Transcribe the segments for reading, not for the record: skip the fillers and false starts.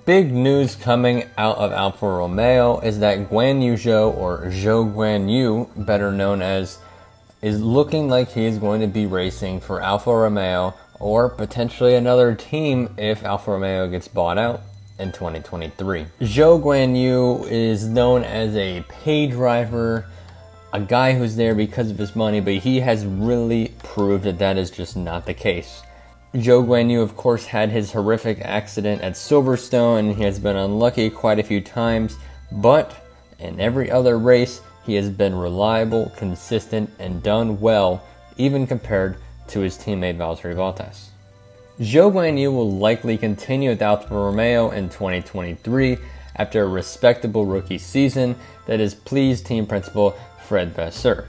Big news coming out of Alfa Romeo is that Zhou, or Zhou Guanyu, better known as, is looking like he is going to be racing for Alfa Romeo or potentially another team if Alfa Romeo gets bought out in 2023. Zhou Guanyu is known as a pay driver, a guy who's there because of his money, but he has really proved that that is just not the case. Zhou Guanyu, of course, had his horrific accident at Silverstone, and he has been unlucky quite a few times, but in every other race, he has been reliable, consistent, and done well, even compared to his teammate Valtteri Bottas. Zhou Guanyu will likely continue with Alfa Romeo in 2023 after a respectable rookie season that has pleased team principal Fred Vasseur.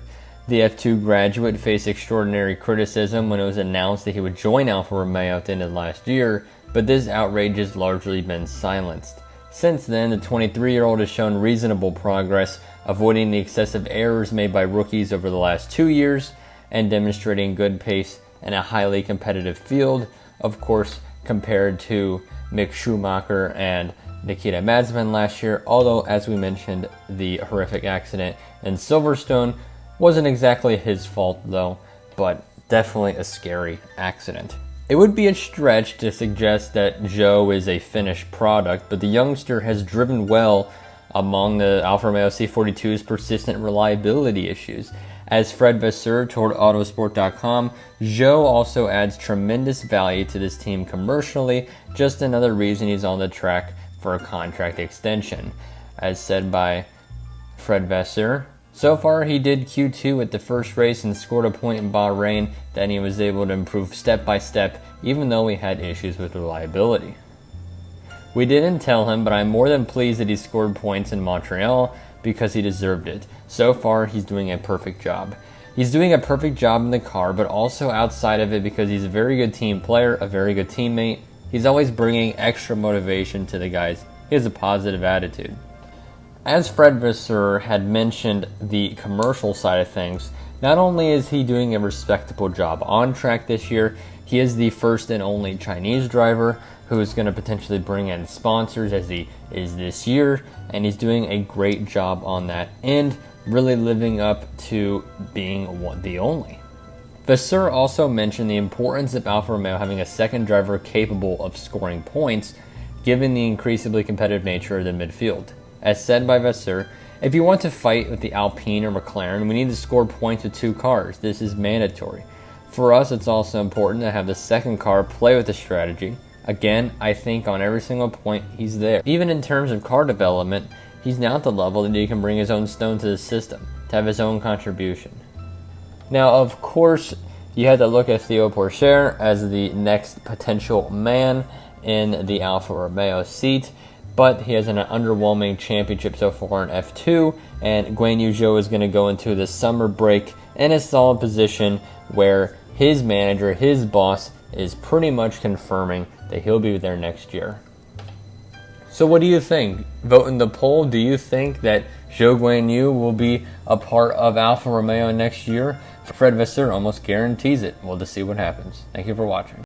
The F2 graduate faced extraordinary criticism when it was announced that he would join Alfa Romeo at the end of last year, but this outrage has largely been silenced. Since then, the 23-year-old has shown reasonable progress, avoiding the excessive errors made by rookies over the last 2 years and demonstrating good pace in a highly competitive field, of course, compared to Mick Schumacher and Nikita Mazepin last year, although, as we mentioned, the horrific accident in Silverstone wasn't exactly his fault though, but definitely a scary accident. It would be a stretch to suggest that Zhou is a finished product, but the youngster has driven well among the Alfa Romeo C42's persistent reliability issues. As Fred Vasseur told Autosport.com, Zhou also adds tremendous value to this team commercially, just another reason he's on the track for a contract extension. As said by Fred Vasseur, so far he did Q2 at the first race and scored a point in Bahrain, then he was able to improve step by step even though he had issues with reliability. We didn't tell him, but I'm more than pleased that he scored points in Montreal because he deserved it. So far he's doing a perfect job. He's doing a perfect job in the car, but also outside of it because he's a very good team player, a very good teammate. He's always bringing extra motivation to the guys. He has a positive attitude. As Fred Vasseur had mentioned the commercial side of things, not only is he doing a respectable job on track this year, he is the first and only Chinese driver who is going to potentially bring in sponsors as he is this year, and he's doing a great job on that end, really living up to being the only. Vasseur also mentioned the importance of Alfa Romeo having a second driver capable of scoring points, given the increasingly competitive nature of the midfield. As said by Vasseur, if you want to fight with the Alpine or McLaren, we need to score points with two cars. This is mandatory. For us, it's also important to have the second car play with the strategy. Again, I think on every single point, he's there. Even in terms of car development, he's now at the level that he can bring his own stone to the system, to have his own contribution. Now, of course, you had to look at Theo Pourchaire as the next potential man in the Alfa Romeo seat, but he has an underwhelming championship so far in F2, and Guanyu Zhou is going to go into the summer break in a solid position where his manager, his boss, is pretty much confirming that he'll be there next year. So what do you think? Vote in the poll. Do you think that Zhou Guanyu will be a part of Alfa Romeo next year? Fred Vasseur almost guarantees it. We'll just see what happens. Thank you for watching.